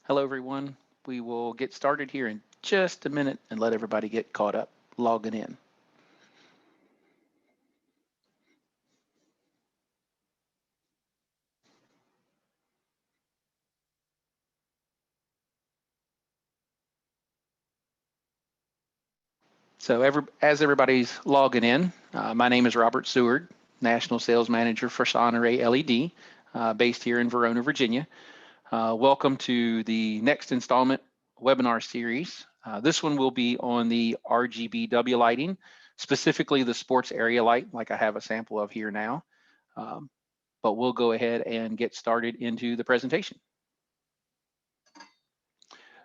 Hello, everyone. We will get started here in just a minute and let everybody get caught up logging in. So, as everybody's logging in, my name is Robert Seward, National Sales Manager for SONARAY LED, based here in Verona, Virginia. Welcome to the next installment webinar series. This one will be on the RGBW lighting, specifically the sports area light, like I have a sample of here now. But we'll go ahead and get started into the presentation.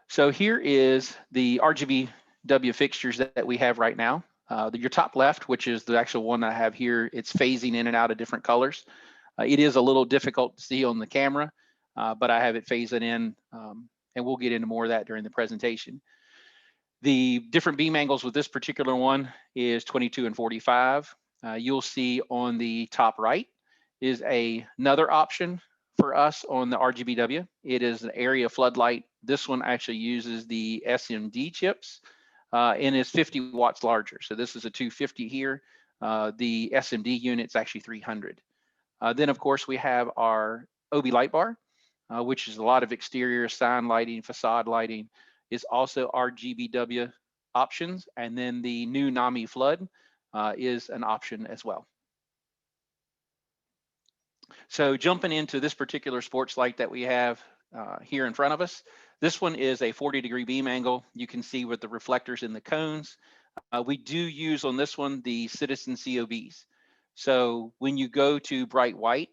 So here is the RGBW fixtures that we have right now. Your top left, which is the actual one I have here, it's phasing in and out of different colors. It is a little difficult to see on the camera, but I have it phasing in, and we'll get into more of that during the presentation. The different beam angles with this particular one is 22 and 45. You'll see on the top right is another option for us on the RGBW. It is an area floodlight. This one actually uses the SMD chips and is 50 watts larger. So this is a 250 here. The SMD unit's actually 300. Then of course we have our OB light bar, which is a lot of exterior sign lighting, facade lighting, is also RGBW options. And then the new NAMI flood is an option as well. So jumping into this particular sports light that we have here in front of us, this one is a 40-degree beam angle. You can see with the reflectors in the cones. We do use on this one the Citizen COBs. So when you go to bright white,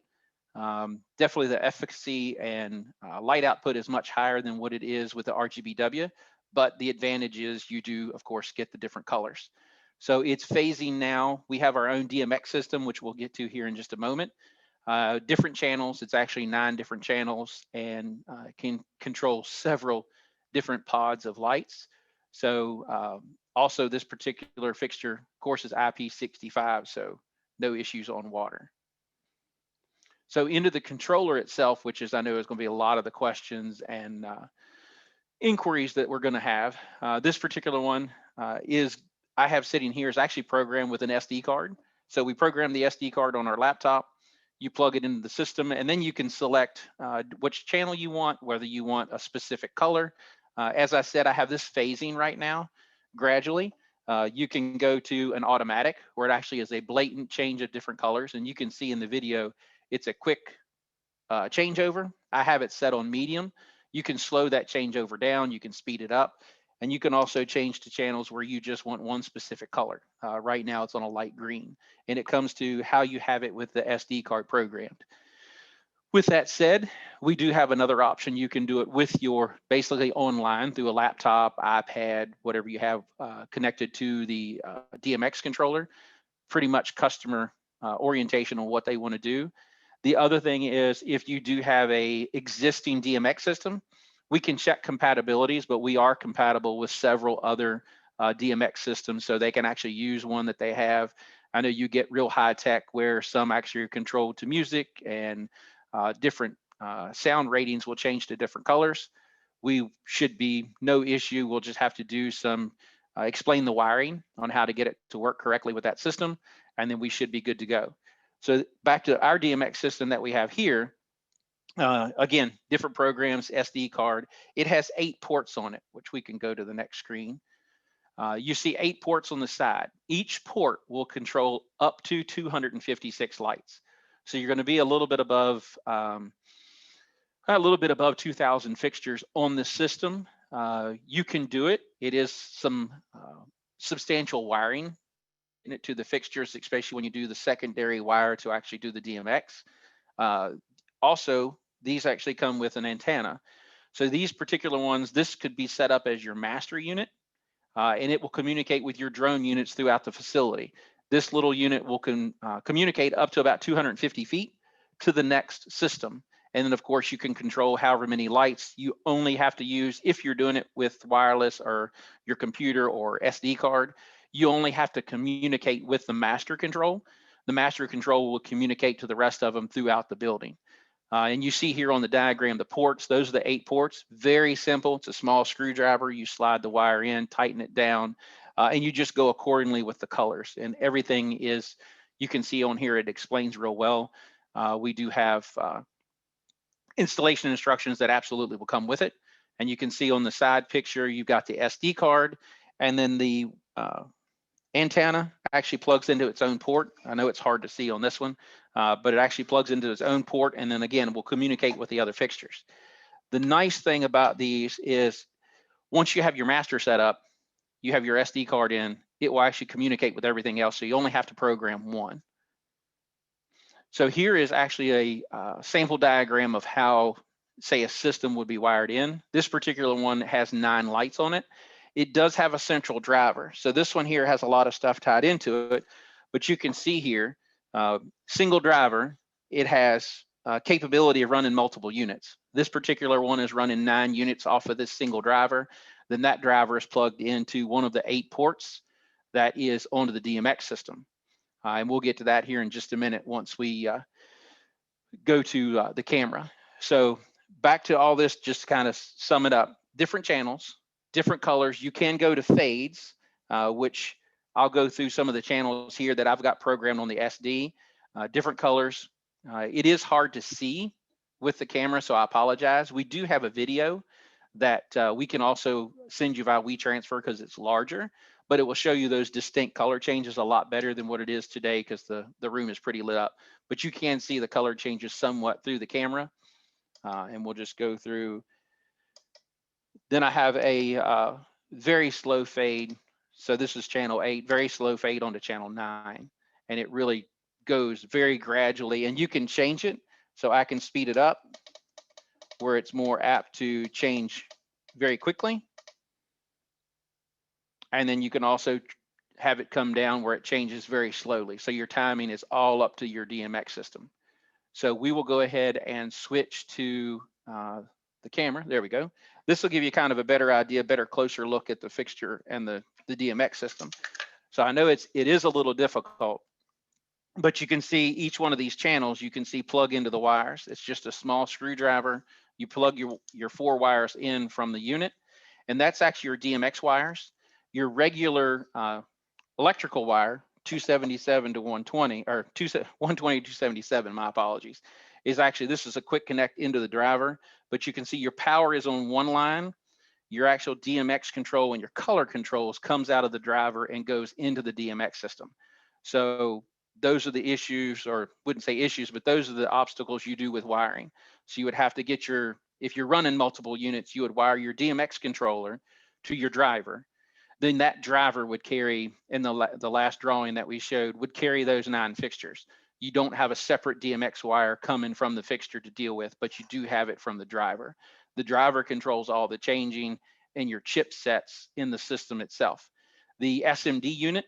definitely the efficacy and light output is much higher than what it is with the RGBW, but the advantage is you do, of course, get the different colors. So it's phasing now. We have our own DMX system, which we'll get to here in just a moment. Different channels, it's actually 9 different channels and can control several different pods of lights. So also this particular fixture, of course, is IP65, so no issues on water. So into the controller itself, which is I know is going to be a lot of the questions and inquiries that we're going to have. This particular one I have sitting here is actually programmed with an SD card. So we program the SD card on our laptop. You plug it into the system, and then you can select which channel you want, whether you want a specific color. As I said, I have this phasing right now gradually. You can go to an automatic where it actually is a blatant change of different colors, and you can see in the video it's a quick changeover. I have it set on medium. You can slow that changeover down, you can speed it up, and you can also change to channels where you just want one specific color. Right now it's on a light green, and it comes to how you have it with the SD card programmed. With that said, we do have another option. You can do it with your basically online through a laptop, iPad, whatever you have connected to the DMX controller. Pretty much customer orientation on what they want to do. The other thing is if you do have a existing DMX system, we can check compatibilities, but we are compatible with several other DMX systems, so they can actually use one that they have. I know you get real high tech where some actually are controlled to music, and different sound ratings will change to different colors. We should be no issue. We'll just have to do some explain the wiring on how to get it to work correctly with that system, and then we should be good to go. So back to our DMX system that we have here. Again, different programs, SD card. It has 8 ports on it, which we can go to the next screen. You see 8 ports on the side. Each port will control up to 256 lights. So you're going to be a little bit above 2,000 fixtures on the system. You can do it. It is some substantial wiring in it to the fixtures, especially when you do the secondary wire to actually do the DMX. Also, these actually come with an antenna. So these particular ones, this could be set up as your master unit, and it will communicate with your drone units throughout the facility. This little unit will communicate up to about 250 feet to the next system. And then of course you can control however many lights. You only have to use, if you're doing it with wireless or your computer or SD card, you only have to communicate with the master control. The master control will communicate to the rest of them throughout the building. And you see here on the diagram, the ports, those are the 8 ports. Very simple. It's a small screwdriver. You slide the wire in, tighten it down, and you just go accordingly with the colors. And everything is, you can see on here, it explains real well. We do have installation instructions that absolutely will come with it. And you can see on the side picture, you've got the SD card, and then the antenna actually plugs into its own port. I know it's hard to see on this one, but it actually plugs into its own port, and then again, will communicate with the other fixtures. The nice thing about these is once you have your master set up, you have your SD card in, it will actually communicate with everything else, so you only have to program one. So here is actually a sample diagram of how, say, a system would be wired in. This particular one has 9 lights on it. It does have a central driver. So this one here has a lot of stuff tied into it, but you can see here, single driver, it has capability of running multiple units. This particular one is running 9 units off of this single driver. Then that driver is plugged into one of the 8 ports that is onto the DMX system. And we'll get to that here in just a minute once we go to the camera. So back to all this, just to kind of sum it up, different channels, different colors. You can go to fades, which I'll go through some of the channels here that I've got programmed on the SD, different colors. It is hard to see with the camera, so I apologize. We do have a video that we can also send you via WeTransfer because it's larger, but it will show you those distinct color changes a lot better than what it is today because the room is pretty lit up. But you can see the color changes somewhat through the camera, and we'll just go through. Then I have a very slow fade. So this is channel 8, very slow fade onto channel 9. And it really goes very gradually, and you can change it. So I can speed it up where it's more apt to change very quickly. And then you can also have it come down where it changes very slowly. So your timing is all up to your DMX system. So we will go ahead and switch to the camera. There we go. This will give you kind of a better idea, better closer look at the fixture and the DMX system. So I know it is a little difficult, but you can see each one of these channels, you can see plug into the wires. It's just a small screwdriver. You plug your 4 wires in from the unit, and that's actually your DMX wires. Your regular electrical wire, 277 to 120, or 120 to 277, my apologies, is actually, this is a quick connect into the driver, but you can see your power is on one line, your actual DMX control and your color controls comes out of the driver and goes into the DMX system. So those are the issues, or wouldn't say issues, but those are the obstacles you do with wiring. So you would have to get if you're running multiple units, you would wire your DMX controller to your driver. Then that driver would carry, in the last drawing that we showed, would carry those 9 fixtures. You don't have a separate DMX wire coming from the fixture to deal with, but you do have it from the driver. The driver controls all the changing and your chipsets in the system itself. The SMD unit,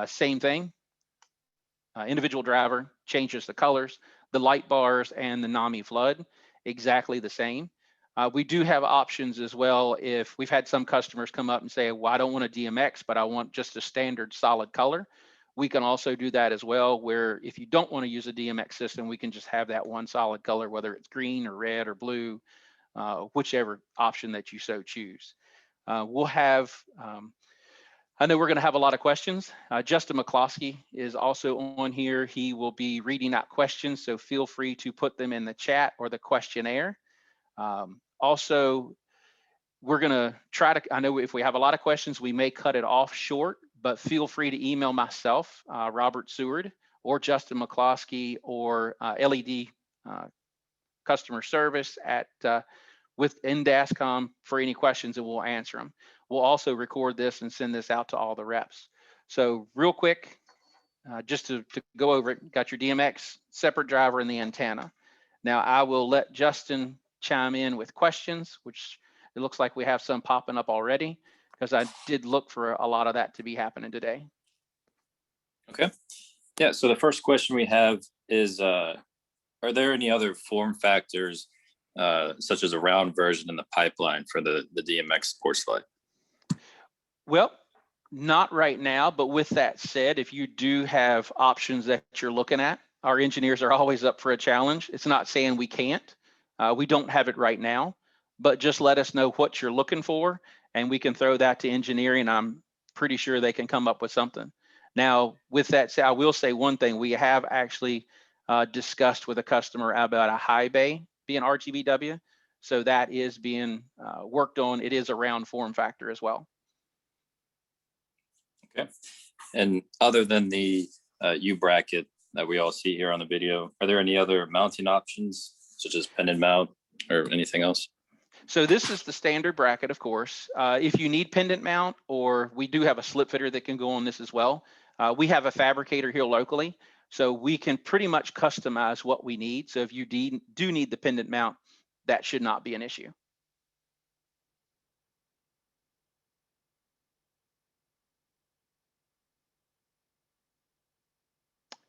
same thing. Individual driver changes the colors, the light bars and the NAMI flood, exactly the same. We do have options as well. If we've had some customers come up and say, well, I don't want a DMX, but I want just a standard solid color. We can also do that as well, where if you don't want to use a DMX system, we can just have that one solid color, whether it's green or red or blue, whichever option that you so choose. We'll have, I know we're going to have a lot of questions. Justin McCloskey is also on here. He will be reading out questions, so feel free to put them in the chat or the questionnaire. Also, we're going to try to, I know if we have a lot of questions, we may cut it off short, but feel free to email myself, Robert Seward, or Justin McCloskey, or LED customer service at within DASCOM for any questions, and we'll answer them. We'll also record this and send this out to all the reps. So real quick, just to go over it, got your DMX, separate driver, and the antenna. Now I will let Justin chime in with questions, which it looks like we have some popping up already, because I did look for a lot of that to be happening today. Okay. Yeah, so the first question we have is, are there any other form factors, such as a round version in the pipeline for the DMX sports light? Well, not right now, but with that said, if you do have options that you're looking at, our engineers are always up for a challenge. It's not saying we can't. We don't have it right now, but just let us know what you're looking for, and we can throw that to engineering. I'm pretty sure they can come up with something. Now, with that said, I will say one thing. We have actually discussed with a customer about a high bay being RGBW. So that is being worked on. It is a round form factor as well. Okay. And other than the U bracket that we all see here on the video, are there any other mounting options, such as pendant mount or anything else? So this is the standard bracket, of course. If you need pendant mount, or we do have a slip fitter that can go on this as well. We have a fabricator here locally, so we can pretty much customize what we need. So if you do need the pendant mount, that should not be an issue.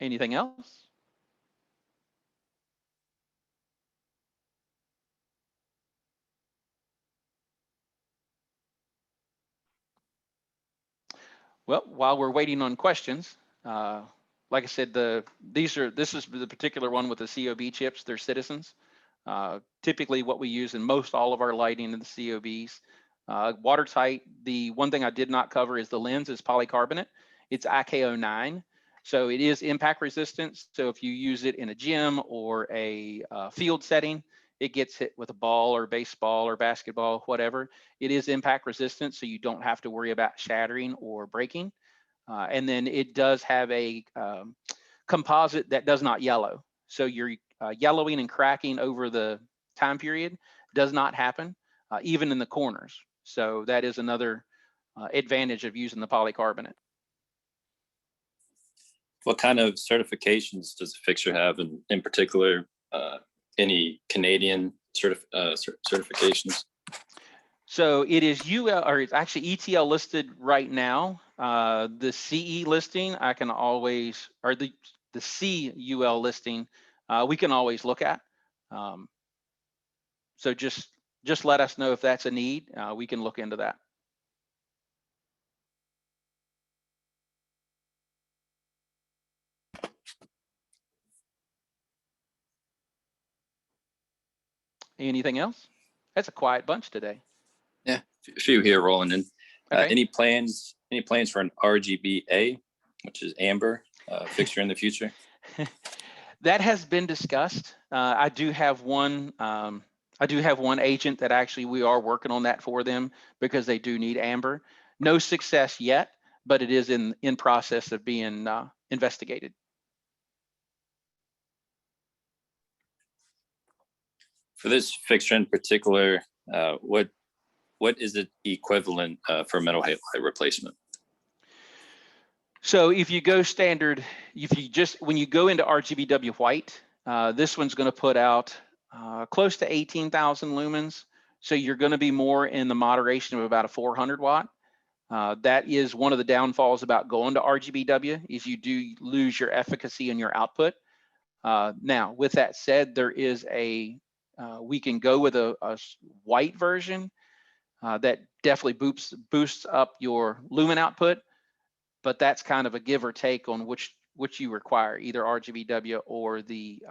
Anything else? Well, while we're waiting on questions, like I said, this is the particular one with the COB chips. They're Citizens. Typically what we use in most all of our lighting in the COBs. Watertight, the one thing I did not cover is the lens is polycarbonate. It's IK09, so it is impact resistant. So if you use it in a gym or a field setting, it gets hit with a ball or baseball or basketball, whatever. It is impact resistant, so you don't have to worry about shattering or breaking. And then it does have a composite that does not yellow. So your yellowing and cracking over the time period does not happen, even in the corners. So that is another advantage of using the polycarbonate. What kind of certifications does the fixture have, and in particular, any Canadian certifications? So it is UL, or it's actually ETL listed right now. The CE listing, I can always, or the CUL listing, we can always look at. So just let us know if that's a need. We can look into that. Anything else? That's a quiet bunch today. Yeah, a few here rolling in. Okay. Any plans for an RGBA, which is amber, fixture in the future? That has been discussed. I do have one agent that actually we are working on that for them because they do need amber. No success yet, but it is in process of being investigated. For this fixture in particular, what is it equivalent for metal halide replacement? So if you go standard, when you go into RGBW white, this one's going to put out close to 18,000 lumens. So you're going to be more in the moderation of about a 400 watt. That is one of the downfalls about going to RGBW, is you do lose your efficacy and your output. Now, with that said, there is we can go with a white version that definitely boosts up your lumen output, but that's kind of a give or take on which you require, either RGBW or the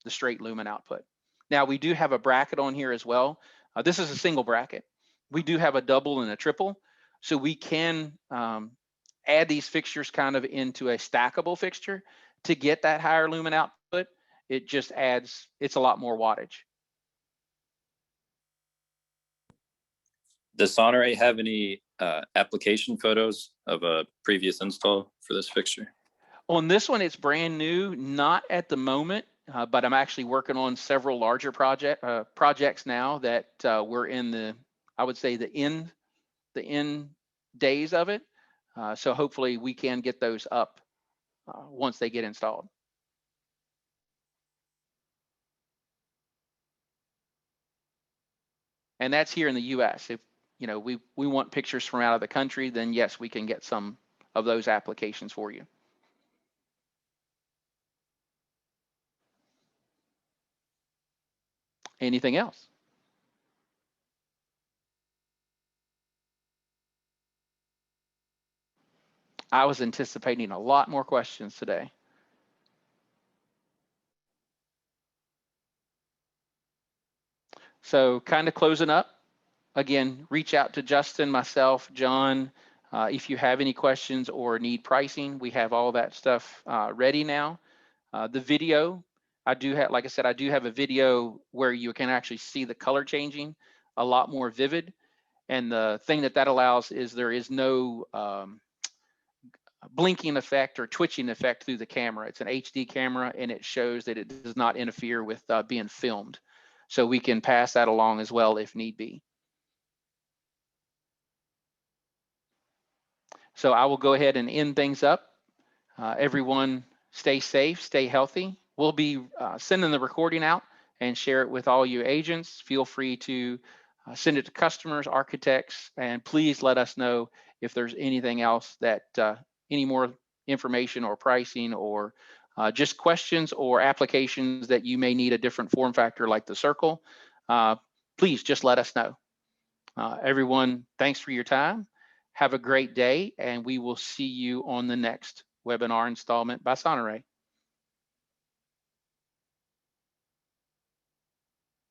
straight lumen output. Now, we do have a bracket on here as well. This is a single bracket. We do have a double and a triple, so we can add these fixtures kind of into a stackable fixture to get that higher lumen output. It just adds, it's a lot more wattage. Does SONARAY have any application photos of a previous install for this fixture? On this one, it's brand new, not at the moment, but I'm actually working on several larger projects now that we're in I would say the end days of it. So hopefully we can get those up once they get installed. And that's here in the US. If we want pictures from out of the country, then yes, we can get some of those applications for you. Anything else? I was anticipating a lot more questions today. So kind of closing up, again, reach out to Justin, myself, John. If you have any questions or need pricing, we have all that stuff ready now. The video, I do have, like I said, I do have a video where you can actually see the color changing a lot more vivid. And the thing that allows is there is no blinking effect or twitching effect through the camera. It's an HD camera, and it shows that it does not interfere with being filmed. So we can pass that along as well if need be. So I will go ahead and end things up. Everyone stay safe, stay healthy. We'll be sending the recording out and share it with all you agents. Feel free to send it to customers, architects, and please let us know if there's anything else that, any more information or pricing or just questions or applications that you may need a different form factor like the circle. Please just let us know. Everyone, thanks for your time. Have a great day, and we will see you on the next webinar installment by SONARAY.